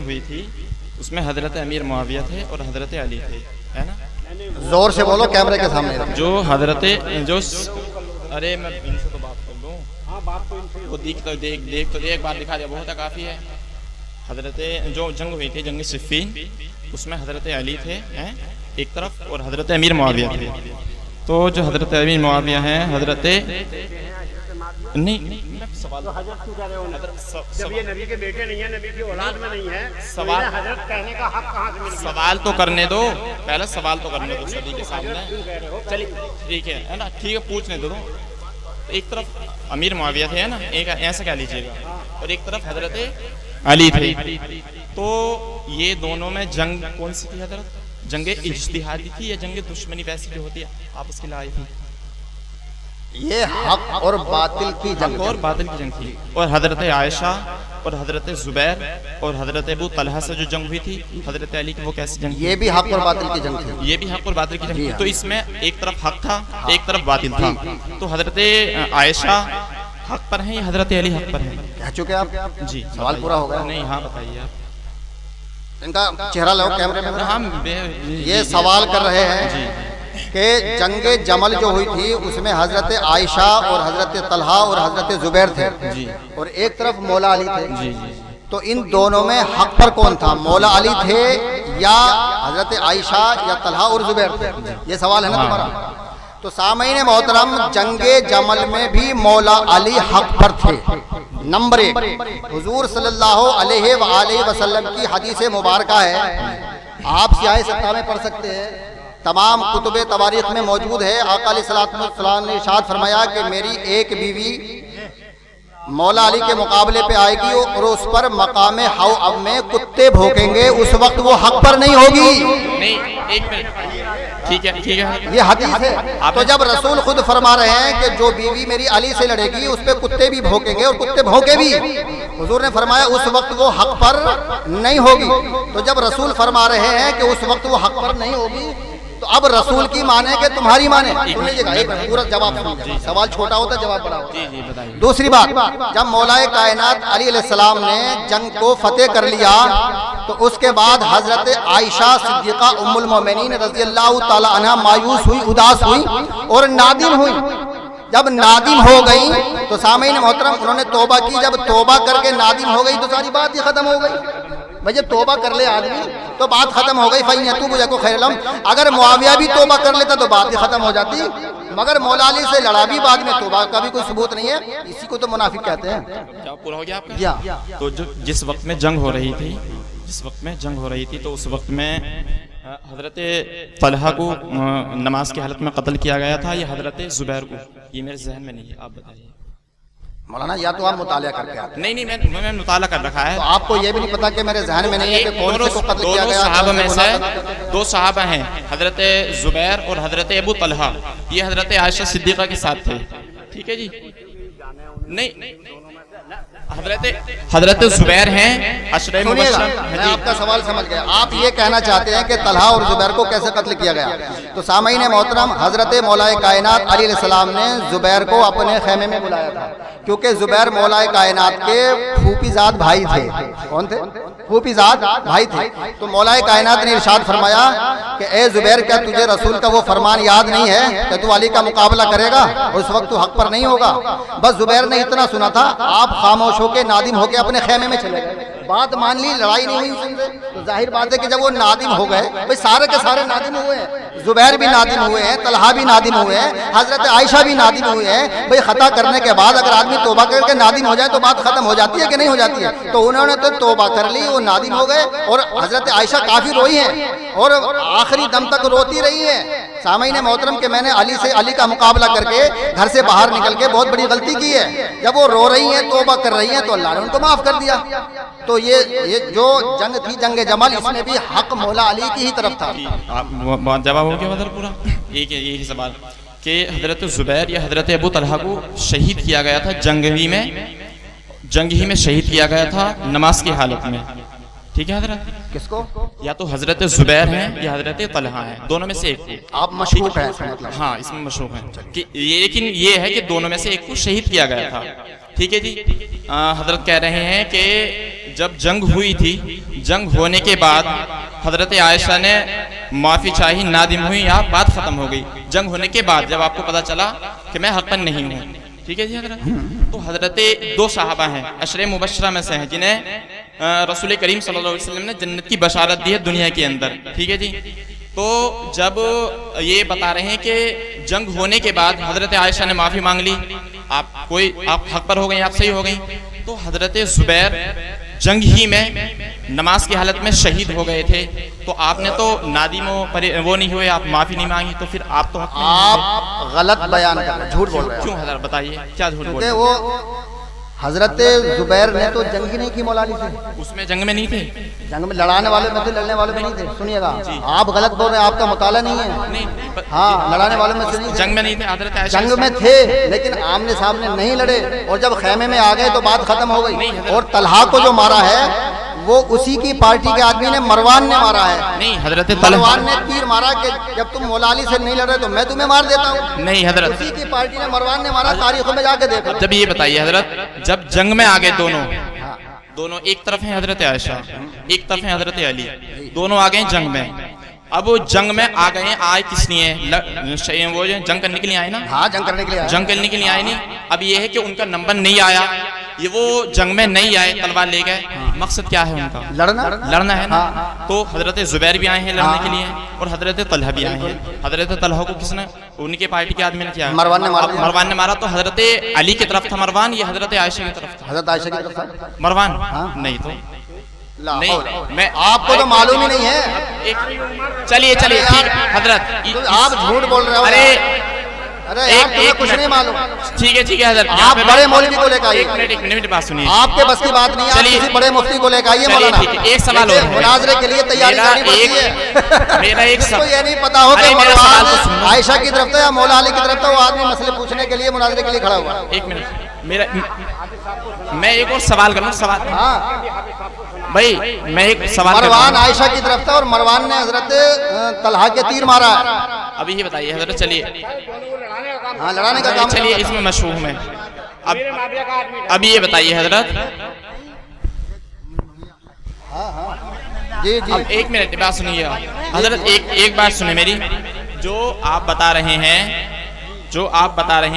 हुई थी उसमें हजरत अमीर मुआविया थे और हजरत अली थे, है ना? जोर से बोलो कैमरे के सामने। जो हजरत जो अरे मैं इनसे तो बात कर लूँ। हाँ बात तो इनसे वो देख तो एक बार दिखा दिया बहुत है, काफ़ी है। हजरत जो जंग हुई थी जंग सिफ़ीन, उसमें हजरत अली थे हैं एक तरफ और हजरत अमीर मुआविया थे। तो जो हजरत अमीर मुआविया हैं हजरत नहीं सवाल हजरत क्यों कह रहे हो? जब ये नबी के बेटे नहीं है, नबी की औलाद में नहीं है, सवाल हजरत कहने का हक कहाँ से मिल गया? सवाल तो करने दो, पहले सवाल तो करने दो सभी के सामने। चलिए ठीक है ना, ठीक है पूछने दो। एक तरफ अमीर मुआविया थे, है ना, एक ऐसा कह लीजिएगा, और एक तरफ हजरत अली थे। तो ये दोनों में जंग कौन सी थी हजरत? जंग इज्तिहादी थी या जंग दुश्मनी वैसी जो होती है आपस की लड़ाई थी? ये हक और बातिल की जंग, और बातिल की जंग थी। और हजरत आयशा और हजरत जुबैर और हजरत अबू तलहा से जो जंग हुई थी हजरत अली की, वो कैसी जंग? ये भी हक और बातिल की जंग थी। ये भी हक और बातिल की जंग थी। तो इसमें एक तरफ हक था, एक तरफ बातिल था। तो हजरत आयशा हक पर है या हजरत अली हक पर है? कह चुके आप जी, सवाल पूरा हो गया। नहीं, हाँ बताइए आप। इनका चेहरा लगाओ कैमरे में। हम ये सवाल कर रहे हैं कि जंगे जमल जो हुई थी उसमें हजरत आयशा और हजरत तलहा और हजरत जुबैर थे जी, और एक तरफ मौला अली थे जी जी। तो इन दोनों में हक पर कौन था? मौला अली थे या हजरत आयशा या तलहा और जुबैर थे? ये सवाल है ना तुम्हारा। तो सामईन मोहतरम, जंगे जमल में भी मौला अली हक पर थे। नंबर 1, हुजूर सल्लल्लाहु अलैहि वसल्लम की हदीस मुबारका है, आप सियाह सत्ता में पढ़ सकते हैं, तमाम कुतुबे तवारीख में मौजूद है। आका अलैहिस्सलाम ने इरशाद फरमाया कि मेरी एक बीवी मौला अली के मुकाबले पे आएगी और उस पर मकामे हौअब में कुत्ते भौंकेंगे, उस वक्त वो हक पर नहीं होगी। नहीं, एक मिनट, ठीक है ठीक है, ये हदीस है। तो जब रसूल खुद फरमा रहे हैं कि जो बीवी मेरी अली से लड़ेगी उस पर कुत्ते भी भौंकेंगे और कुत्ते भौंके भी, हुजूर ने फरमाया उस वक्त वो हक पर नहीं होगी। तो जब रसूल फरमा रहे हैं कि उस वक्त वो हक पर नहीं होगी, तो अब रसूल की माने कि तुम्हारी माने? सुन लीजिएगा, एक पूरा जवाब सुनिए। सवाल छोटा होता है, जवाब बड़ा होता है। दूसरी बात, जब मौलाए कायनात अली अलैहिस्सलाम ने जंग को फतेह कर लिया तो उसके बाद हजरत आयशा सिद्दीका उम्मुल मोमिनीन रज़ियल्लाहु ताला अन्हा मायूस हुई, उदास हुई और नादिम हुई। जब नादिम हो गई तो सामईन मोहतरम उन्होंने तौबा की। जब तौबा करके नादिम हो गई तो सारी बात ही खत्म हो गई। भाई जब तौबा कर ले आदमी तो बात खत्म हो गई। फ़इन यतूबु यकु खैरलम, अगर मुआविया भी तौबा कर लेता तो बात ही खत्म हो जाती, मगर मौला अली से लड़ा भी बाद में, तौबा का भी कोई सबूत नहीं है। इसी को तो मुनाफिक कहते हैं। क्या पूरा हो गया आपका? तो जो जिस वक्त में जंग हो रही थी, तो उस वक्त में हजरत तलहा को नमाज की हालत में कत्ल किया गया था या हजरत जुबैर को? ये मेरे जहन में नहीं है, आप बताइए। मौलाना या तो आप मुताला करके आते हैं। नहीं, मैं मुताला कर रखा है। तो आपको ये भी नहीं पता कि मेरे जहन में नहीं है कि कौन से को कत्ल किया गया? सहाबा में से 2 सहाबा हैं, हजरत जुबैर और हजरत अबू तलहा। ये हजरत आयशा सिद्दीका के साथ थे, ठीक है जी। नहीं, हजरत जुबैर हैं अशरे मुबश्शर। मैं आपका सवाल समझ गया। आप ये कहना चाहते हैं कि तलहा और जुबैर को कैसे कत्ल किया गया? तो सामईन मोहतरम, हजरत मौलाए कायनात अली अलैहिस्सलाम ने जुबैर को अपने खेमे में बुलाया था, क्योंकि जुबैर मौलाए कायनात के फूफीजाद भाई थे। कौन थे? फूफीजाद भाई थे। तो मौलाए कायनात ने इरशाद फरमाया कि ए जुबैर, क्या तुझे रसूल का वो फरमान याद नहीं है कि तू अली का मुकाबला करेगा? उस वक्त तू हक पर नहीं होगा। बस जुबैर ने इतना सुना था, आप खामोश होके नादिम होके अपने खेमे में चले गए। बात मान ली, लड़ाई नहीं हुई उनसे। तो जाहिर बात है कि जब वो नादिम हो गए, भाई सारे के सारे नादिम हुए हैं, जुबैर भी नादिम हुए हैं, तलहा भी नादिम हुए हैं, हजरत आयशा भी नादिम हुए हैं। भाई खता करने के बाद अगर आदमी तौबा करके नादिम हो जाए तो बात खत्म हो जाती है कि नहीं हो जाती है? तो उन्होंने तो तौबा कर ली, वो नादिम हो गए और हजरत आयशा काफी रोई हैं और आखिरी दम तक रोती रही है। सामईन मोहतरम के मैंने अली का मुकाबला करके घर से बाहर निकल के बहुत बड़ी गलती की है। जब वो रो रही हैं, तौबा कर रही हैं, तो अल्लाह ने उनको माफ कर दिया। तो ये जो जंग थी जंग जमल, इसमें भी हक मौला अली की ही तरफ था। जवाब हो गया मतलब पूरा? एक यही सवाल कि हजरत जुबैर या हजरत अबू तलहा को शहीद किया गया था जंग ही में शहीद किया गया था नमाज की हालत में, ठीक है हजरत? किसको? या तो हजरत जुबैर हैं या हजरत तलहा हैं, दोनों में से एक को आप मशकूक हैं मतलब? हाँ, इसमें मशकूक हैं कि लेकिन ये है कि दोनों में से एक को शहीद किया गया था, ठीक है जी। हजरत कह रहे हैं कि जब जंग हुई थी, जंग होने के बाद हजरत आयशा ने माफ़ी चाही, नादिम हुई, या बात ख़त्म हो गई। जंग होने के बाद जब आपको पता चला कि मैं हक़ पर नहीं हूँ, ठीक है जी हजरत, तो हजरत दो साहबा हैं अशरे मुबशरा में से हैं जिन्हें रसूल करीम सल्लल्लाहु अलैहि वसल्लम ने जन्नत की बशारत दी है दुनिया के अंदर, ठीक है जी। तो जब ये बता रहे हैं कि जंग होने के बाद हजरत आयशा ने माफ़ी मांग ली, आप हक पर हो गई, आप सही हो गई, तो हजरत जुबैर जंग ही में नमाज की हालत में शहीद हो गए थे, तो आपने तो नादिमो वो नहीं हुए, आप माफ़ी नहीं मांगी, तो फिर आप तो आप गलत बयान कर रहे हैं, झूठ बोल रहे हैं। क्यों हजरत बताइए क्या झूठ बोल रहे हैं? वो हजरत जुबैर ने तो जंग ही नहीं की मौलानी से, उसमें जंग में नहीं थे, जंग में लड़ाने वाले में थे, लड़ने वाले में नहीं थे। सुनिएगा, आप गलत बोल रहे हैं, आपका मुताला नहीं है। नहीं, हाँ, लड़ाने वाले में से नहीं थे, जंग में नहीं थे, हजरत आयशा जंग में थे लेकिन आमने सामने नहीं लड़े, और जब खेमे में आ गए तो बात खत्म हो गई। और तलहा को जो मारा है वो उसी की पार्टी के आदमी ने, मरवान ने मारा है। नहीं हजरत मरवान ने तीर मारा कि जब तुम मौला अली से नहीं लड़ रहे तो मैं तुम्हें मार देता हूँ। नहीं हजरत, उसी की पार्टी ने, मरवान ने मारा, तारीखों में जाके देखो। जब ये बताइए हजरत, जब जंग में आ गए दोनों एक तरफ है हजरत आयशा, एक तरफ है हजरत अली, दोनों आ गए जंग में। अब वो जंग में आ गए, आए किस लिए? वो जंग करने के लिए आए ना? हाँ, जंग करने के लिए, जंग करने के लिए आए नहीं। अब ये है कि उनका नंबर नहीं आया, ये वो जंग में नहीं आए, तलवार ले गए, मकसद क्या है उनका? लड़ना है ना। तो हजरत जुबैर भी आए हैं लड़ने के लिए, और हजरत तलहा भी आए हैं। हजरत तलहा को किसने, उनके पार्टी के आदमी ने किया? मरवान ने मारा। तो हजरत अली की तरफ था मरवान, ये हजरत आयशा की तरफ था? हजरत आयशा की तरफ था मरवान। नहीं तो नहीं, मैं आपको तो मालूम ही नहीं है। चलिए ठीक हजरत, तो आप झूठ बोल रहे हो। अरे एक कुछ नहीं मालूम। ठीक है हजरत, आप बड़े मौलवी को लेकर आइए। एक मिनट बात सुनिए, आपके बस की बात नहीं है। आप किसी बड़े मुफ्ती को लेकर आइए मौलाना। एक सवाल और, मुनाजरे के लिए तैयारी करनी पड़ती है। मेरा एक सवाल, ये नहीं पता हो कि मरवान आयशा की तरफ था या मौला अली की तरफ था, वो आदमी मसले पूछने के लिए, मुनाजरे के लिए खड़ा हुआ। एक मिनट, मैं एक और सवाल करूँ। सवाल, हाँ भाई, मैं एक सवाल, मरवान आयशा की तरफ था और मरवान ने हजरत तलहा के तीर मारा। अभी ये बताइए हजरत, चलिए, हाँ, लड़ाने का काम, चलिए इसमें मशहूर है। अब ये बताइए हजरत, जी अब एक मिनट बात सुनिए हजरत, एक बात सुनिए मेरी। जो आप बता रहे हैं,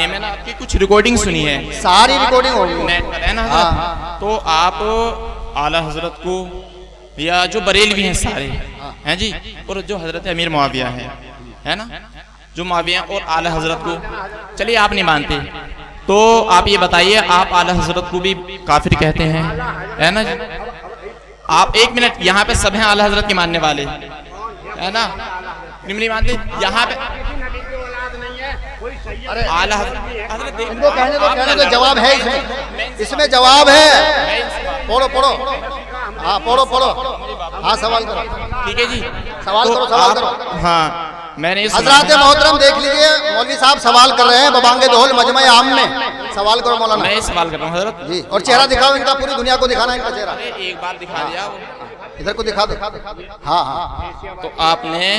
मैंने आपकी कुछ रिकॉर्डिंग सुनी है, सारी रिकॉर्डिंग होगी नेट पर है ना हजरत। तो आप आला हजरत को, या जो बरेलवी हैं सारे हैं जी, और जो हजरत अमीर मुआविया है ना, जो मुआविया और आला हजरत को, चलिए आप नहीं मानते तो आप ये बताइए, आप आला हजरत को भी काफिर कहते हैं, है ना जी? आप एक मिनट, यहाँ पे सब हैं आला हजरत के मानने वाले, है ना? नहीं मानते यहाँ पे? अरे आला हजरत इनको कहने दो, जवाब है इसमें जवाब है। पढ़ो, हाँ पढ़ो, हाँ सवाल करो। ठीक है जी, सवाल करो। हाँ, मैंने हजरात मोहतरम देख लीजिए, मौलवी साहब सवाल कर रहे हैं बबांगे दोहल मजमा आम में। सवाल करो मौलाना। मैं सवाल कर रहा हूँ हजरत जी, और चेहरा दिखाओ इनका, पूरी दुनिया को दिखाना इनका चेहरा। एक बार दिखा दिया, इधर को दिखा दो। हाँ, तो आपने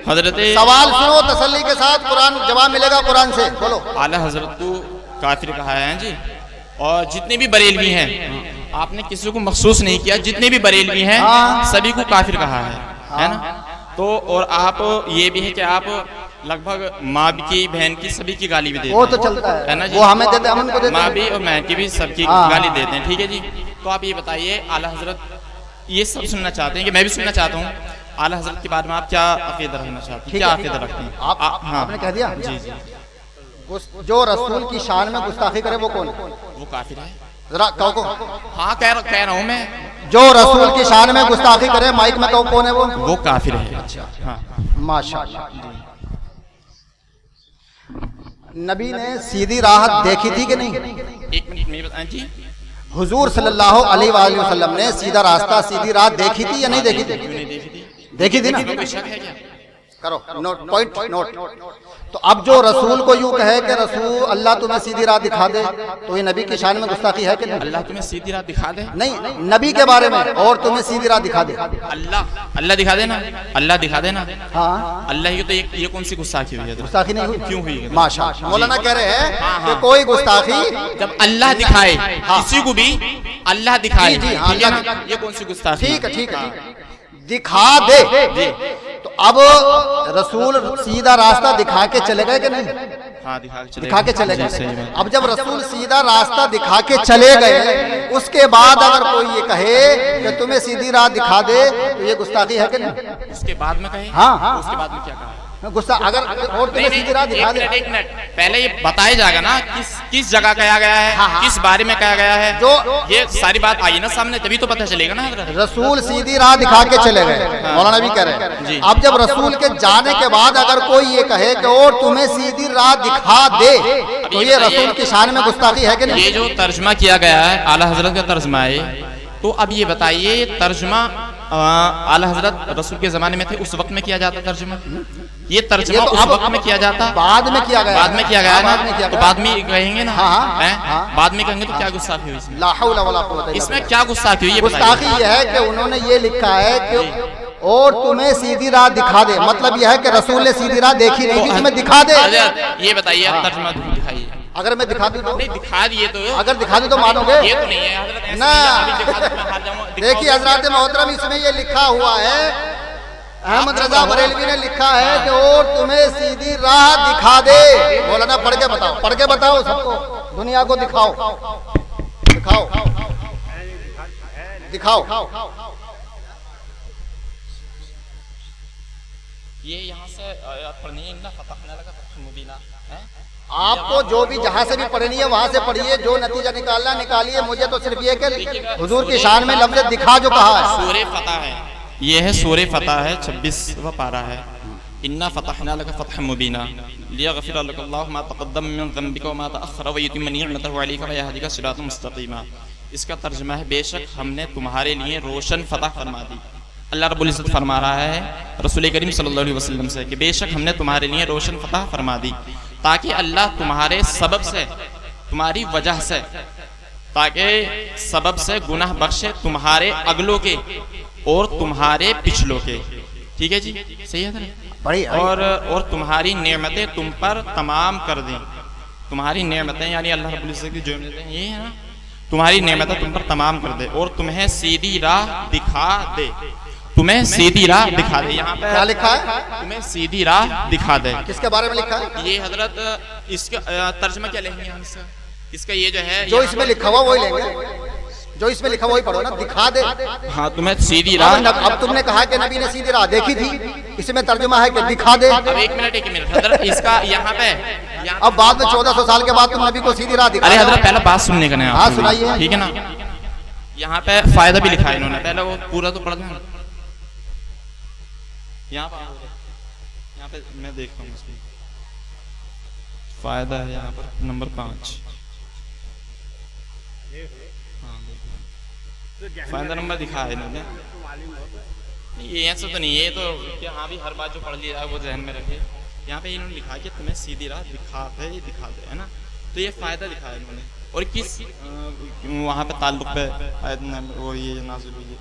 हजरत, सवाल सुनो तसल्ली के साथ, कुरान जवाब मिलेगा कुरान से, बोलो। आला हजरत को काफिर कहा है जी, और जितने भी बरेलवी हैं, आपने किसी को मखसूस नहीं किया, जितने भी बरेलवी हैं सभी को काफिर कहा है ना? तो और आप ये भी है कि आप लगभग माँ की, बहन की, सभी की गाली भी देते हैं। वो तो चलता है ना जी, वो हमें देते हैं, हम उनको देते हैं। माँ भी और बहन की भी सबकी गाली देते हैं, ठीक है जी। तो आप ये बताइए, आला हजरत, ये सब सुनना चाहते हैं कि मैं भी सुनना चाहता हूँ, आला हजरत के बारे में आप क्या अकीदा रखना चाहते हैं, क्या अकीदा रखते हैं? आपने कह दिया जी। जो रसूल की शान में गुस्ताखी करे वो कौन? वो काफिर है। जरा कहो। हाँ, कह रहा हूँ मैं, जो रसूल की शान में गुस्ताखी करे, माइक में कहो कौन है वो काफिर है। अच्छा, हाँ, माशाअल्लाह। नबी ने सीधी राह देखी थी कि नहीं? एक मिनट में बताएं जी। हुजूर सल्लल्लाहु अलैहि वसल्लम ने सीधा रास्ता, सीधी राह देखी थी या नहीं देखी थी? देखी थी ना? कोई शक है क्या? करो नोट, पॉइंट नोट। तो अब जो रसूल को यूं कहे कि रसूल अल्लाह तुम्हें सीधी राह दिखा दे, तो ये नबी की शान में गुस्ताखी है कि नहीं? अल्लाह तुम्हें सीधी राह दिखा दे, नहीं, नबी के बारे में, और तुम्हें सीधी राह दिखा दे। अल्लाह दिखा देना, अल्लाह दिखा देना। हाँ, अल्लाह ही तो ये कौन सी गुस्ताखी हुई है? गुस्ताखी नहीं हुई, क्यों हुई है? माशाअल्लाह। मौलाना कह रहे हैं हाँ, कि हाँ। कोई गुस्ताखी जब अल्लाह दिखाए किसी को भी, अल्लाह दिखाए, जी, हाँ, ठीक है अल्लाह ना? ये कौन सी गुस्ताखी? ठीक है, ठीक है, दिखा दे। तो अब रसूल सीधा रास्ता दिखा के चले गए कि नहीं? हाँ, दिखा के चले गए। अब जब रसूल सीधा रास्ता दिखा के चले गए, उसके बाद अगर कोई ये कहे कि तुम्हें सीधी राह दिखा दे, तो ये गुस्ताखी है कि नहीं? उसके बाद में कहे, हाँ, हाँ, उसके बाद में क्या कहा? गुस्सा अगर और तुम्हें सीधी राह दिखा दे। एक मिनट पहले ये बताया जाएगा ना किस जगह कहा गया है, हाँ, हाँ। किस बारे में कहा गया है, जो ये सारी बात आई ना सामने, तभी तो पता चलेगा ना हजरत। रसूल सीधी राह दिखा के चले गए, मौलाना भी कह रहे हैं। अब जब रसूल के जाने के बाद अगर कोई ये कहे कि और तुम्हें सीधी राह दिखा दे, तो ये रसूल की शान में गुस्ताखी है कि नहीं? ये जो तर्जमा किया गया है आला हजरत का तर्जमा है, तो अब ये बताइए तर्जमा आला हजरत रसूल के जमाने में थे, उस वक्त में किया जाता तर्जमा? ये तर्जमा तो उस वक्त में किया जाता, बाद में किया गया, बाद में किया गया हाँ, ना? बाद में किया तो गया। बाद में कहेंगे ना, हाँ, हैं? हाँ। बाद में कहेंगे तो क्या गुस्ताखी हुई इसमें? ला हौला वला कुव्वता इल्ला इसमें क्या गुस्ताखी हुई? ये गुस्ताखी यह है कि उन्होंने ये लिखा है कि और तुम्हें सीधी राह दिखा दे, मतलब यह है कि रसूल ने सीधी राह देखी नहीं थी, तुम्हें दिखा दे। ये बताइए तर्जमा दिखाइए। अगर मैं दिखा दूं तो? नहीं, दिखा दिए तो, अगर दिखा दूं तो मानोगे? ये तो नहीं है हजरत, ऐसे ना। नहीं है, अभी दिखा दो, मैं हार जाऊंगा, देखिए हजरत मोहतरम, इसमें ये लिखा हुआ है, अहमद रजा बरेलवी ने लिखा है कि और तुम्हें सीधी राह दिखा दे। मौलाना पढ़ के बताओ, पढ़ के बताओ सबको, दुनिया को दिखाओ, दिखाओ, दिखाओ। ये यहाँ से पढ़नी है ना, फतहना लगा फतह मुबीना है? आपको जो भी जहाँ से भी पढ़नी है वहाँ से पढ़िए, जो नतीजा निकालना निकालिए। मुझे तो सिर्फ ये कि हुजूर की शान में लफ्ज़ दिखा जो कहा है। सूरे फतह है, ये है सूरे फतह है, 26वां पारा है। इन्ना फतहना लका फतहन मुबीना लियग़फ़िर लका अल्लाहु मा तक़द्दम मिन ज़ंबिका व मा तअख़्ख़र व युतिम्म निअमतहु अलैका व यहदिका सिरातन मुस्तक़ीमा। इसका तर्जुमा है, बेशक हमने तुम्हारे लिए रोशन फतह फरमा दी। अल्लाह रब्बुल इज़्ज़त फरमा रहा है रसूल करीम सल्लल्लाहु अलैहि वसल्लम से कि बेशक हमने तुम्हारे लिए रोशन फतह फरमा दी, ताकि अल्लाह तुम्हारे सबब से, तुम्हारी वजह से, ताकि सबब से गुनाह बख्शे तुम्हारे अगलों के और तुम्हारे पिछलों के। ठीक है जी, सही है ना? और तुम्हारी नेमतें तुम पर तमाम कर दें। तुम्हारी नेमतें यानी अल्लाह रब्बुल इज़्ज़त की जो नेमतें ये है ना, तुम्हारी नेमतें तुम पर तमाम कर दे और तुम्हें सीधी राह दिखा दे। तुम्हें सीधी राह दिखा दे। यहाँ पे क्या लिखा है? तुम्हें सीधी राह दिखा दे। किसके बारे में लिखा है? ये हजरत इसका तर्जमा क्या लेंगे हम इसका ये जो है, जो इसमें लिखा हुआ वही लेंगे, जो इसमें लिखा वही पढ़ो ना, दिखा दे। हाँ, तुम्हें सीधी राह। अब तुमने कहा कि नबी ने सीधी राह देखी थी, इसमें तर्जुमा है कि दिखा दे। अब एक मिनट हजरत, इसका यहाँ पे अब बाद में 1400 साल के बाद तुम नबी को सीधी राह दिखा। अरे हजरत पहले बात सुनने का ना, हाँ सुनाइए, ठीक है ना? यहाँ पे फायदा भी लिखा है इन्होंने, पहले वो पूरा तो पढ़ लेना। यहाँ पे मैं देखता हूँ इसमें फायदा है, यहाँ पर नंबर 5 फायदा नंबर दिखा है इन्होंने। ये ऐसा तो नहीं, ये तो कि हाँ भी हर बात जो पढ़ लिया है वो जहन में रखे। यहाँ पे इन्होंने लिखा कि तुम्हें सीधी राह दिखा दे, है ना? तो ये फायदा लिखा है इन्होंने। और किस वहाँ पे ताल्लुक पे वो ये नाज़िल हुई है,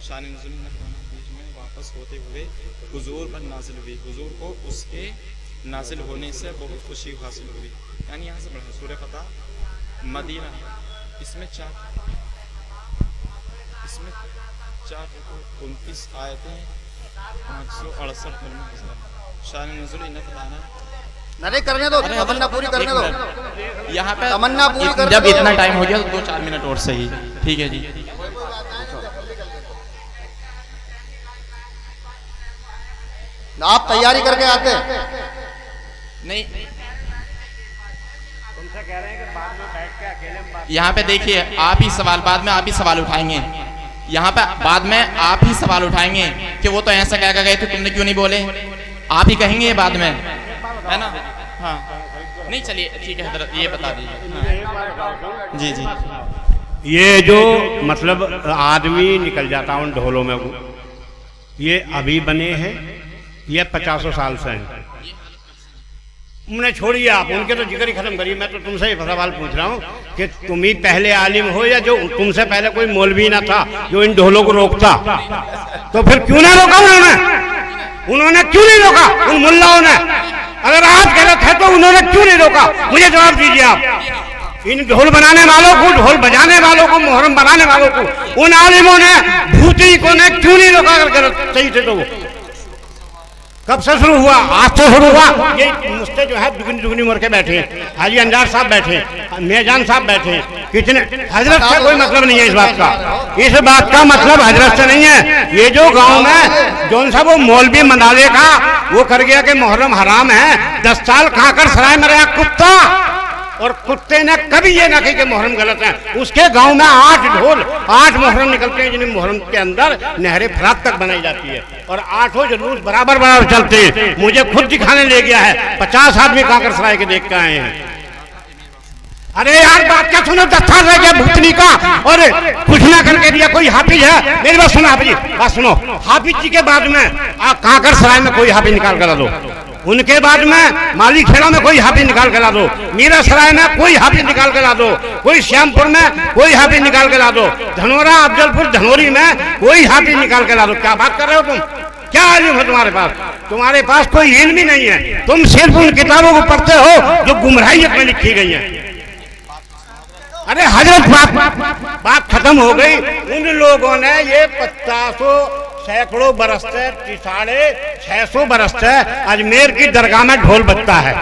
शान नुज़ूल में वापस होते हुए हुजूर पर नाज़िल हुई, हुजूर को उसके नाज़िल होने से बहुत खुशी हासिल हुई। यानी यहाँ से पढ़ा सूरह फतह मदीना, इसमें 29 आयतें, 568 शान नुज़ूल इन्ना फतहना। नहीं करने दो, तमन्ना पूरी करने दो। यहाँ पे तमन्ना पूरी करने जब दो। इतना टाइम हो गया तो 2-4 मिनट और सही। ठीक है जी। आप तैयारी करके आते नहीं, तुमसे कह रहे हैं कि बाद में बैठ के अकेले में बात। यहाँ पे देखिए, आप ही सवाल बाद में आप ही सवाल उठाएंगे। यहाँ पे बाद में आप ही सवाल उठाएंगे कि वो तो ऐसा कह गए थे, तुमने क्यों नहीं बोले? आप ही कहेंगे बाद में, है ना? हाँ, नहीं चलिए ठीक है हजरत, ये बता दीजिए। हाँ। जी जी। ये जो मतलब आदमी निकल जाता उन ढोलों में, ये अभी बने हैं, ये 50 साल से हैं। उन्हें छोड़िए आप, उनके तो जिक्र ही खत्म करिए। मैं तो तुमसे ही सवाल पूछ रहा हूँ कि तुम ही पहले आलिम हो या जो तुमसे पहले कोई मौलवी ना था जो इन ढोलों को रोकता? तो फिर क्यों ना रोका उन्होंने क्यों नहीं रोका उन मुल्लाओं ने? अगर आज गलत है तो उन्होंने क्यों नहीं रोका? मुझे जवाब दीजिए आप। इन ढोल बनाने वालों को, ढोल बजाने वालों को, मुहर्रम बनाने वालों को, उन आलिमों ने, भूती को ने क्यों नहीं रोका? अगर गलत सही थे तो वो कब से शुरू हुआ? आज से शुरू हुआ। ये मुझसे जो है दुगनी दुगनी उम्र के बैठे हैं, हाजी अंजार साहब बैठे हैं, मेजान साहब बैठे हैं, कितने। हजरत से कोई मतलब नहीं है इस बात का। इस बात का मतलब हजरत से नहीं है। ये जो गांव में जौन सा वो मौलवी मनाले का वो कर गया कि मुहर्रम हराम है, 10 साल काकर सराय में रहा कुत्ता, और कुत्ते ने कभी ये ना कही कि मुहर्रम गलत है। उसके गांव में 8 ढोल, 8 मुहर्रम निकलते हैं, जिन्हें मुहर्रम के अंदर नहरे फरात तक बनाई जाती है, और 8 जुलूस बराबर बराबर चलते हैं। मुझे खुद दिखाने ले गया है, 50 आदमी काकर सराय के देख के आए हैं। अरे यार बात क्या सुनो, 10 साल रह गया भूतनी का और कुछ ना करके दिया। कोई हाफिज है? मेरी बात सुनो हाफिज, बात सुनो। हाफिज जी के बाद में काकर सराय में कोई हाफिज निकाल कर ला दो, उनके बाद में माली खेड़ा में कोई हाफिज निकाल के ला दो, मीरा सराय में कोई हाफिज निकाल के ला दो, कोई श्यामपुर में कोई हाफिज निकाल के ला दो, धनोरा अफजलपुर धनोरी में कोई हाफिज निकाल के ला दो। क्या बात कर रहे हो तुम? क्या इल्म है तुम्हारे पास? तुम्हारे पास कोई इल्म ही नहीं है। तुम सिर्फ उन किताबों को पढ़ते हो जो गुमराहियत में लिखी गई है। अरे हजरत बात खत्म हो गई। उन लोगों ने ये 50 सैकड़ों बरस से 650 बरस से अजमेर की दरगाह में ढोल बजता है।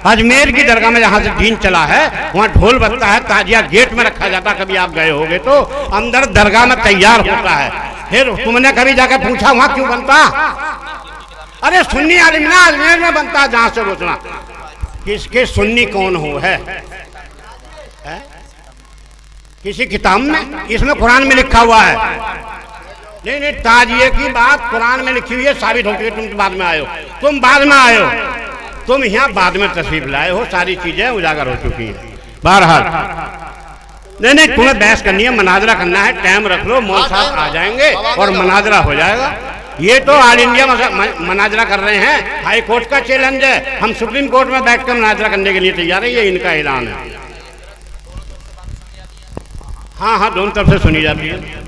अजमेर की दरगाह में जहाँ से दीन चला है वहाँ ढोल बजता है। ताजिया गेट में रखा जाता, कभी आप गए होगे तो, अंदर दरगाह में तैयार होता है। फिर तुमने कभी जाकर पूछा वहाँ क्यों बनता? अरे सुन्नी आलिम ना अजमेर में बनता, जहाँ से पूछना किसके सुन्नी कौन हो है? किसी किताब में? इसमें कुरान में लिखा हुआ है। नहीं, ताजिए की बात कुरान में लिखी हुई है, साबित होती है। तुम बाद में आए हो, तुम बाद में आए हो, तुम यहाँ बाद में तशरीफ लाए हो, सारी चीजें उजागर हो चुकी हैं। बहरहाल नहीं, तुम्हें बहस करनी है, मनाजरा करना है, टाइम रख लो, मौल साहब आ जाएंगे और मनाजरा हो जाएगा। ये तो ऑल इंडिया मनाजरा कर रहे हैं, हाई कोर्ट का चैलेंज है। हम सुप्रीम कोर्ट में बैठकर मनाजरा करने के लिए तैयार है, ये इनका ऐलान है। हाँ, दोनों तरफ से सुनी जाती है।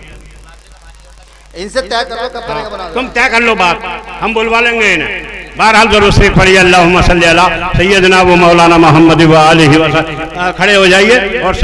इनसे तय कर लो कब करेगा बना। तुम तय कर लो बात, हम बुलवा लेंगे इन्हें। बहरहाल जरूर से पढ़िए अल्लाहुम्मा सल्ली अला सय्यदना व मौलाना मोहम्मद व आलिहि व सल्लम। खड़े हो जाइए और